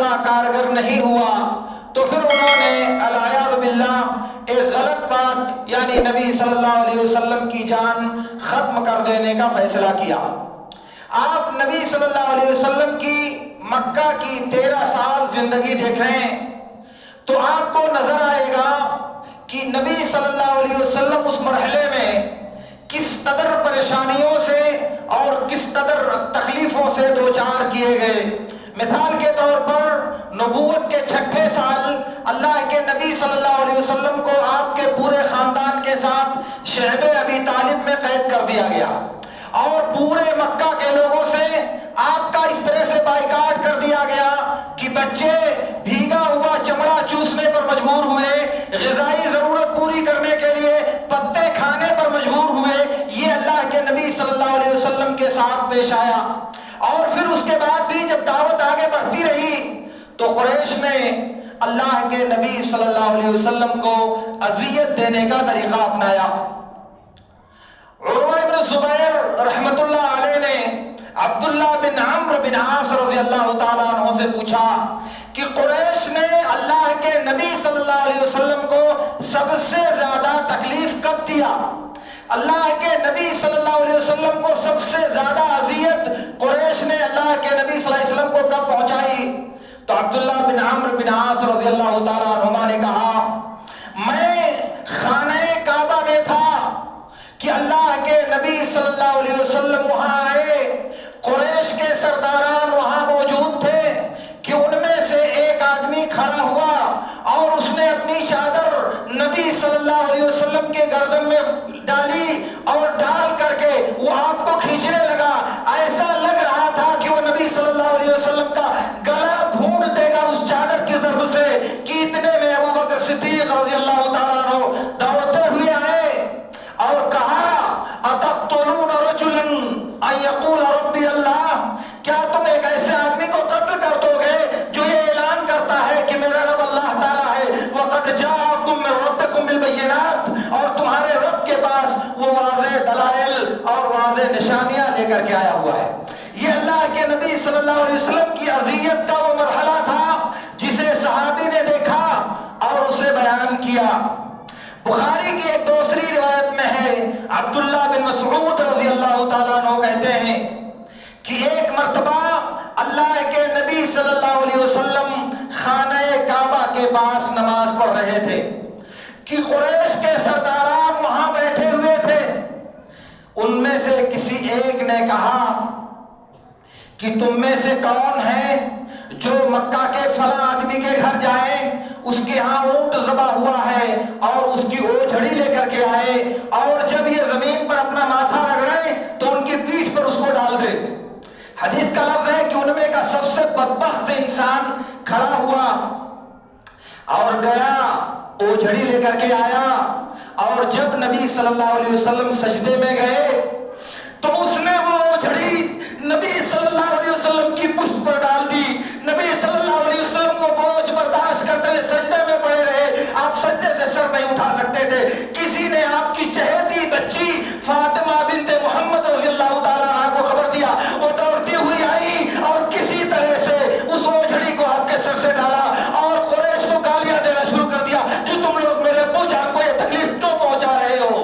اتنا کارگر نہیں ہوا تو پھر انہوں نے العیاذ باللہ ایک غلط بات یعنی نبی صلی اللہ علیہ وسلم کی جان ختم کر دینے کا فیصلہ کیا۔ آپ نبی صلی اللہ علیہ وسلم کی مکہ کی 13 سال زندگی دیکھیں تو آپ کو نظر آئے گا کہ نبی صلی اللہ علیہ وسلم اس مرحلے میں کس قدر پریشانیوں سے اور کس قدر تکلیفوں سے دوچار کیے گئے۔ مثال کے طور پر نبوت کے 6 سال اللہ کے نبی صلی اللہ علیہ وسلم کو آپ کے پورے خاندان کے ساتھ شعب ابی طالب میں قید کر دیا گیا اور پورے مکہ کے لوگوں سے آپ کا اس طرح سے بائیکاٹ کر دیا گیا کہ بچے بھیگا ہوا چمڑا چوسنے پر مجبور ہوئے، غذائی ضرورت پوری کرنے کے لیے پتے کھانے پر مجبور ہوئے۔ یہ اللہ کے نبی صلی اللہ علیہ وسلم کے ساتھ پیش آیا۔ اور پھر اس کے بعد بھی جب دعوت آگے بڑھتی رہی تو قریش نے اللہ کے نبی صلی اللہ علیہ وسلم کو اذیت دینے کا طریقہ اپنایا۔ عروہ بن زبیر رحمت اللہ علیہ نے عبداللہ بن عمرو بن عاص رضی اللہ تعالیٰ عنہ سے پوچھا کہ قریش نے اللہ کے نبی صلی اللہ علیہ وسلم کو سب سے زیادہ تکلیف کب دیا؟ اللہ کے نبی صلی اللہ علیہ وسلم کو سب سے زیادہ اذیت قریش نے اللہ کے نبی صلی اللہ علیہ وسلم کو کب پہنچائی؟ تو عبداللہ بن عمرو بن عاص رضی اللہ تعالیٰ عنہما نے کہا میں خانہ کعبہ میں تھا کہ اللہ کے نبی صلی اللہ علیہ وسلم وہاں آئے، قریش کے سرداران وہاں موجود تھے کہ ان میں سے ایک آدمی کھڑا ہوا اور اس نے اپنی چادر نبی صلی اللہ علیہ وسلم کے گردن میں ڈالی اور ڈال کر کے وہ آپ کو کھینچنے لگا۔ ایسا لگ رہا تھا کہ وہ نبی صلی اللہ علیہ وسلم کا گلا گھونٹ دے گا اس چادر کی ضرب سے کہ اتنے میں ابو بکر صدیق رضی اللہ تعالیٰ عنہ دوڑتے ہوئے آئے اور کہا اتقتلون رجلا ان یقول ربی اللہ، کیا تم ایک ایسے آدمی کو قتل کر دو گے جو یہ اعلان کرتا ہے کہ میرا رب اللہ تعالیٰ ہے؟ وقد جاءکم من ربکم بالبینات، اور تمہارے رب کے پاس وہ واضح دلائل اور واضح نشانیاں لے کر کے آیا ہوا ہے۔ یہ اللہ کے نبی صلی اللہ علیہ وسلم کی اذیت کا وہ مرحلہ تھا جسے صحابی نے دیکھا اور اسے بیان کیا۔ بخاری کی ایک دوسری روایت میں ہے، عبداللہ بن مسعود رضی اللہ تعالیٰ عنہ کہتے ہیں کہ ایک مرتبہ اللہ کے نبی صلی اللہ علیہ وسلم خانہ کعبہ کے پاس نماز پڑھ رہے تھے کہ قریش کے سرداران وہاں بیٹھے ہوئے تھے۔ ان میں سے کسی ایک نے کہا کہ تم میں سے کون ہے جو مکہ کے فلاں آدمی کے گھر جائے، اس کے ہاں اونٹ ذبح ہوا ہے اور اس کی اوجھڑی لے کر کے آئے اور جب یہ زمین پر اپنا ماتھا رگڑے تو ان کی پیٹھ پر اس کو ڈال دے۔ حدیث کا لفظ ہے کہ ان میں کا سب سے بدبخت انسان کھڑا ہوا اور گیا، اوجھڑی لے کر کے آیا، اور جب نبی صلی اللہ علیہ وسلم سجدے میں گئے تو اس نے وہ اوجھڑی نبی صلی اللہ علیہ وسلم کی پشت پر ڈال دی۔ نبی صلی اللہ علیہ وسلم کو بوجھ برداشت کرتے ہوئے سجدے میں پڑے رہے، آپ سجدے سے سر نہیں اٹھا سکتے تھے۔ کسی نے آپ کی چہیتی بچی فاطمہ بنت محمد رضی اللہ تعالیٰ عنہ کو خبر دیا، وہ دوڑتی ہوئی آئی اور کسی طرح سے اس اوجھڑی کو آپ کے سر سے ڈالا اور قریش کو گالیاں دینا شروع کر دیا کہ تم لوگ میرے ابو جان کو یہ تکلیف کیوں پہنچا رہے ہو؟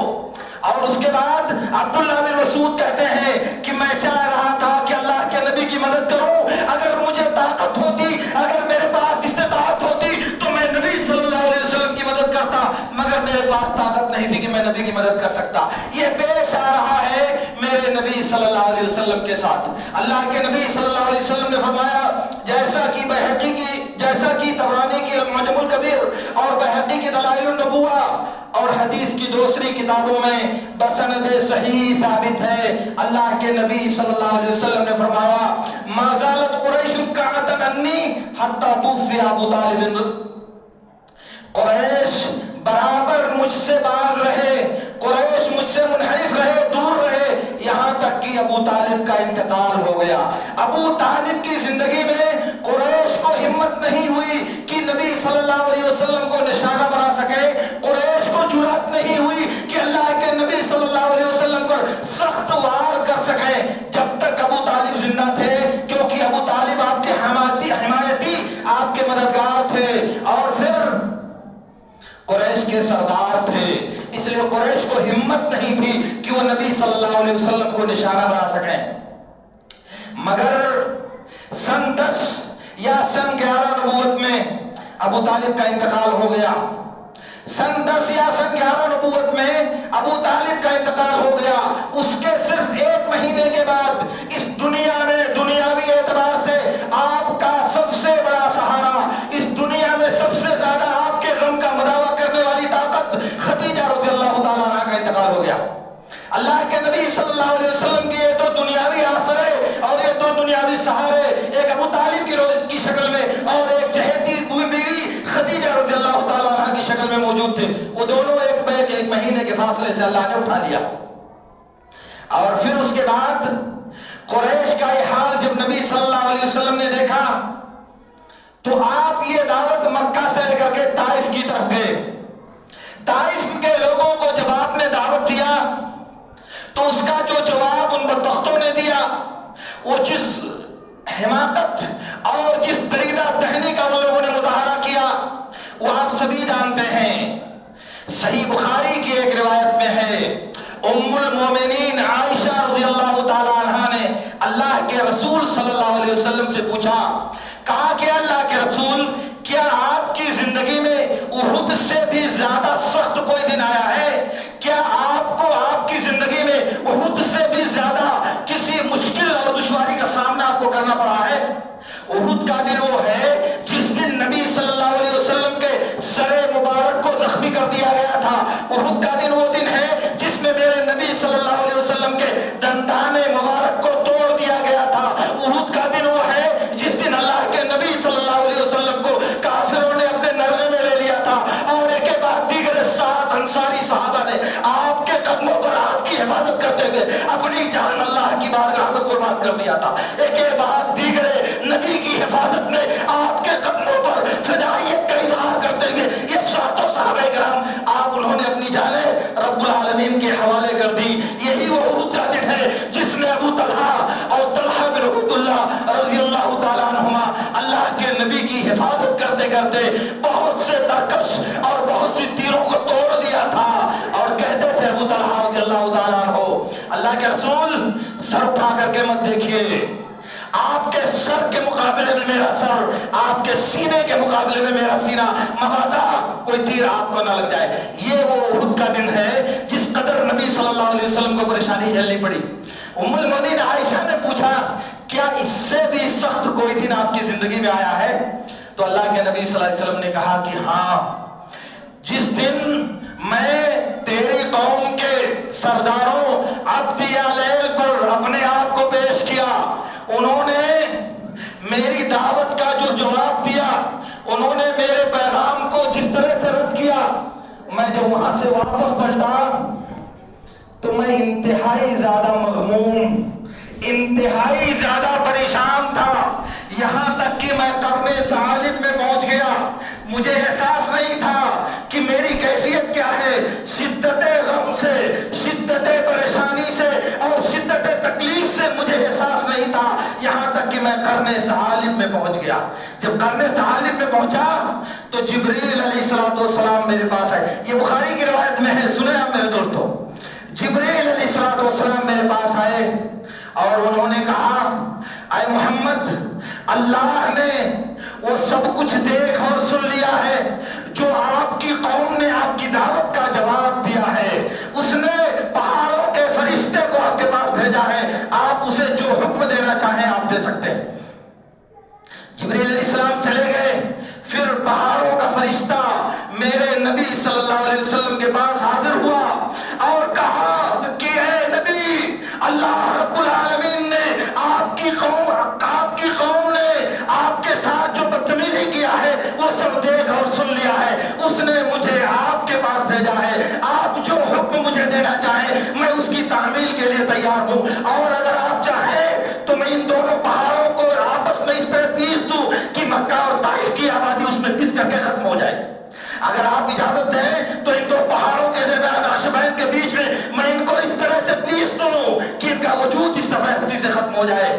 اور اس کے بعد عبداللہ بن مسعود کہتے ہیں کہ میں چاہ رہا تھا کہ اللہ کے نبی کی مدد کروں، اگر مجھے طاقت ہوتی، اگر میرے پاس استطاعت ہوتی تو میں نبی صلی اللہ علیہ وسلم کی مدد کرتا، مگر میرے پاس طاقت نہیں تھی کہ میں نبی کی مدد کر سکتا۔ یہ پیش آ رہا ہے میرے نبی صلی اللہ علیہ وسلم کے ساتھ۔ اللہ کے نبی صلی اللہ علیہ وسلم نے فرمایا، جیسا کہ طبرانی کی المعجم الکبیر اور بہقی کی دلائل النبوہ اور حدیث کی دوسری کتابوں میں بسند صحیح ثابت ہے، اللہ کے نبی صلی اللہ علیہ وسلم نے فرمایا ما زالت قریش کعتن انی حتی توفی ابو طالب، قریش برابر مجھ سے باز رہے، قریش مجھ سے منحرف رہے، دور رہے، یہاں تک کہ ابو طالب کا انتقال ہو گیا۔ ابو طالب کی زندگی میں قریش کو ہمت نہیں ہوئی کہ نبی صلی اللہ علیہ وسلم کو نشانہ بنا سکے، قریش کو جرأت نہیں ہوئی کہ اللہ کے نبی صلی اللہ علیہ وسلم پر سخت وار کر سکے جب تک ابو طالب زندہ تھے، کیونکہ ابو طالب آپ کے حمایتی، کے سردار تھے، اس لیے قریش کو ہمت نہیں تھی کہ وہ نبی صلی اللہ علیہ وسلم کو نشانہ بنا سکیں۔ مگر سن 10 یا سن 11 نبوت میں ابو طالب کا انتقال ہو گیا۔ سن 10 یا سن 11 نبوت میں ابو طالب کا انتقال ہو گیا۔ اس کے صرف 1 مہینے کے بعد اس دنیا میں دنیاوی اعتبار سے آپ کا سب سے بڑا سہارا، اس دنیا میں سب سے زیادہ آپ کے غم کا مداوع کرنے والی طاقت خدیجہ رضی اللہ تعالیٰ عنہ کا انتقال ہو گیا۔ اللہ کے نبی صلی اللہ علیہ وسلم کی یہ 2 دنیاوی آسرے اور یہ 2 دنیاوی سہارے، ایک ابو طالب کی شکل میں اور ایک چہیتی بیوی خدیجہ رضی اللہ تعالیٰ عنہ کی شکل میں موجود تھے، وہ دونوں ایک مہینے کے فاصلے سے اللہ نے اٹھا لیا۔ اور پھر اس کے بعد قریش کا یہ حال جب نبی صلی اللہ علیہ وسلم نے دیکھا تو آپ یہ دعوت مکہ سے لے کر کے طائف کی طرف گئے۔ طائف کے لوگوں کو جب آپ نے دعوت دیا تو اس کا جو جواب ان بدبختوں نے دیا، وہ جس حماقت اور جس دریدہ دہنی کا وہ لوگوں نے مظاہرہ کیا وہ آپ سبھی جانتے ہیں۔ صحیح بخاری کی ایک روایت میں ہے، ام المومنین عائشہ رضی اللہ تعالی عنہا نے اللہ کے رسول صلی اللہ علیہ وسلم سے پوچھا، کہا کہ اللہ کے رسول، کیا آپ کی زندگی میں احد سے بھی زیادہ سخت کوئی دن آیا ہے؟ کیا آپ کو آپ کی زندگی میں احد سے بھی زیادہ کسی مشکل اور دشواری کا سامنا آپ کو کرنا پڑا ہے؟ احد کا دن وہ ہے جس دن نبی صلی اللہ علیہ وسلم کے سر مبارک کو زخمی کر دیا گیا تھا۔ احد کا دن وہ دن ہے جس میں میرے نبی صلی اللہ علیہ وسلم کے دندان مبارک کو توڑ دیا گیا تھا۔ احد کا دن وہ ہے جس دن اللہ کے نبی صلی اللہ علیہ وسلم کو کافروں نے اپنے نرغے میں لے لیا تھا اور ایک کے بعد دیگر 7 انصاری صحابہ نے آپ کے قدموں پر آپ کی حفاظت کرتے ہوئے اپنی جان اللہ کی بارگاہ میں قربان کر دیا تھا۔ ایک کے بعد دیگر نبی کی حفاظت میں آپ کے قدموں پر فدائیت کا اظہار کرتے ہوئے یہ 7 صحابہ کرام آپ انہوں نے اپنی جانیں رب العالمین کے حوالے کر دی۔ یہی وہ احد کا دن ہے جس میں ابو طلحہ اور طلحہ بن عبید اللہ رضی اللہ تعالیٰ عنہما اللہ کے نبی کی حفاظت کرتے کرتے بہت سے ترکش اور بہت سی تیروں کو توڑ دیا تھا اور کہتے تھے ابو طلحہ رضی اللہ تعالیٰ عنہ، اللہ کے رسول سر اٹھا کر کے مت دیکھیے، آپ کے سر کے مقابلے میں میرا سر، آپ کے سینے کے مقابلے میں میرا سینہ، مبادا کوئی تیر آپ کو نہ لگ جائے۔ یہ وہ احد کا دن ہے جس قدر نبی صلی اللہ علیہ وسلم کو پریشانی جھیلنی پڑی۔ ام المؤمنین عائشہ نے پوچھا، کیا اس سے بھی سخت کوئی دن آپ کی زندگی میں آیا ہے؟ تو اللہ کے نبی صلی اللہ علیہ وسلم نے کہا کہ ہاں، جس دن میں تیری قوم کے سرداروں عبد یا لیل پر اپنے آپ کو پیش کیا، انہوں نے میری دعوت کا جو جواب دیا، انہوں نے میرے پیغام کو جس طرح سے رد کیا، میں جب وہاں سے واپس پلٹا تو میں انتہائی زیادہ مغموم، انتہائی زیادہ پریشان تھا، یہاں تک کہ میں قرن ثالب میں پہنچ گیا۔ مجھے احساس نہیں تھا کہ میری کیفیت کیا ہے، شدت غم سے، شدت پریشانی سے اور شدت تکلیف سے مجھے احساس نہیں تھا، یہاں تک کہ میں قرن ثالب میں پہنچ گیا۔ جب قرن ثالب میں پہنچا تو جبریل علیہ السلام میرے پاس آئے، یہ بخاری کی روایت میں ہے، سنیں آپ میرے دوستو۔ جبریل علیہ السلام میرے پاس آئے اور انہوں نے کہا، اے محمد، اللہ نے وہ سب کچھ دیکھ اور سن لیا ہے جو آپ کی قوم نے آپ کی دعوت کا جواب دیا ہے، اس نے پہاڑوں کے فرشتے کو آپ کے پاس بھیجا ہے، آپ اسے جو حکم دینا چاہیں آپ دے سکتے ہیں۔ جبریل علیہ السلام چلے گئے، پھر پہاڑوں کا فرشتہ میرے نبی صلی اللہ علیہ وسلم کے پاس حاضر ہوا اور کہا کہ اے نبی، اللہ رب العالمین نے آپ کی قوم نے آپ کے ساتھ جو بدتمیزی کیا ہے وہ سب دیکھ اور سن لیا ہے، اس نے مجھے آپ کے پاس بھیجا ہے، آپ جو حکم مجھے دینا چاہیں میں اس کی تعمیل کے لیے تیار ہوں، اور اگر آپ چاہیں تو میں ان دونوں پہاڑوں کو آپس میں اس طرح پیس دوں کہ مکہ اور طائف کی آبادی اس میں پس کر کے ختم ہو جائے۔ اگر آپ اجازت دیں تو ان دو پہاڑوں کے درمیان نقشبین کے بیچ میں ان کو اس طرح سے پیس دوں کہ ان کا وجود اس صفحہ ہستی سے ختم ہو جائے۔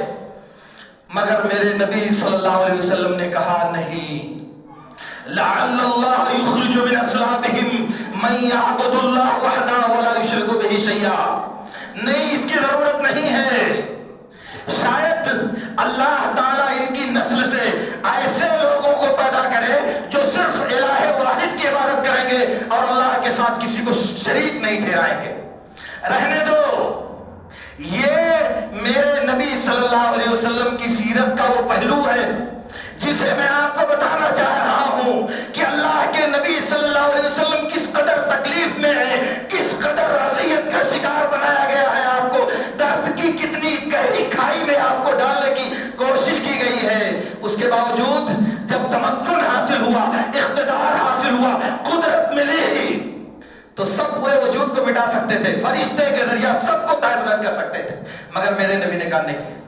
مگر میرے نبی صلی اللہ علیہ وسلم نے کہا نہیں، لعل اللہ یخرج من اصلابہم من یعبد اللہ وحدہ ولا یشرک بہ شیئا، نہیں اس کی ضرورت نہیں ہے۔ شاید اللہ تعالیٰ ان کی نسل سے ایسے لوگوں کو پیدا کرے جو صرف الہ واحد کی عبادت کریں گے اور اللہ کے ساتھ کسی کو شریک نہیں ٹھہرائیں گے۔ رہنے دو، یہ میرے نبی صلی اللہ علیہ وسلم کی سیرت کا وہ پہلو ہے جسے میں آپ کو بتانا چاہ رہا ہوں کہ اللہ کے نبی صلی اللہ علیہ وسلم کس قدر تکلیف میں ہے، کس قدر اذیت کا شکار بنایا گیا ہے، آپ کو درد کی کتنی گہری کھائی میں آپ کو ڈالنے کی کوشش کی گئی ہے۔ اس کے باوجود جب تمکن حاصل ہوا، اقتدار حاصل ہوا، قدرت ملی تو سب پورے وجود کو مٹا سکتے تھے، فرشتے کے ذریعہ سب کو تہس نہس کر سکتے تھے، مگر میرے نبی نے کہا نہیں۔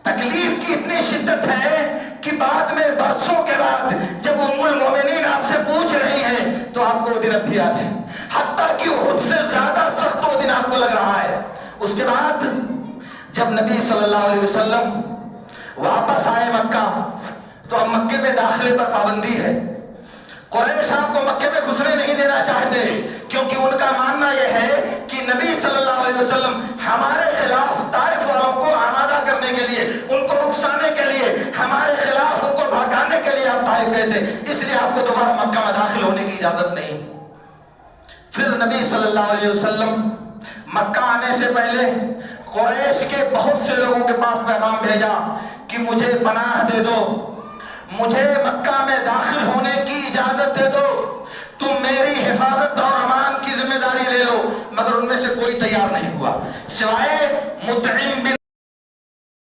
تکلیف کی اتنی شدت ہے کہ بعد میں برسوں کے بعد جب ام المومنین آپ سے پوچھ رہی ہیں تو آپ کو وہ دن اب بھی یاد ہے، حتیٰ کہ خود سے زیادہ سخت وہ دن آپ کو لگ رہا ہے۔ اس کے بعد جب نبی صلی اللہ علیہ وسلم واپس آئے مکہ تو اب مکے میں داخلے پر پابندی ہے۔ قریش آپ کو مکے میں گھسنے نہیں دینا چاہتے کیونکہ ان کا ماننا یہ ہے کہ نبی صلی اللہ علیہ وسلم ہمارے خلاف طائف والوں کو آمادہ کرنے کے لیے، ان کو اکسانے کے لیے، ہمارے خلاف ان کو بھڑکانے کے لیے آپ طائف گئے تھے، اس لیے آپ کو دوبارہ مکہ میں داخل ہونے کی اجازت نہیں۔ پھر نبی صلی اللہ علیہ وسلم مکہ آنے سے پہلے قریش کے بہت سے لوگوں کے پاس پیغام بھیجا کہ مجھے پناہ دے دو، مجھے مکہ میں داخل ہونے کی اجازت دے دو، تم میری حفاظت اور امان کی ذمہ داری لے لو، مگر ان میں سے کوئی تیار نہیں ہوا سوائے مطعم بن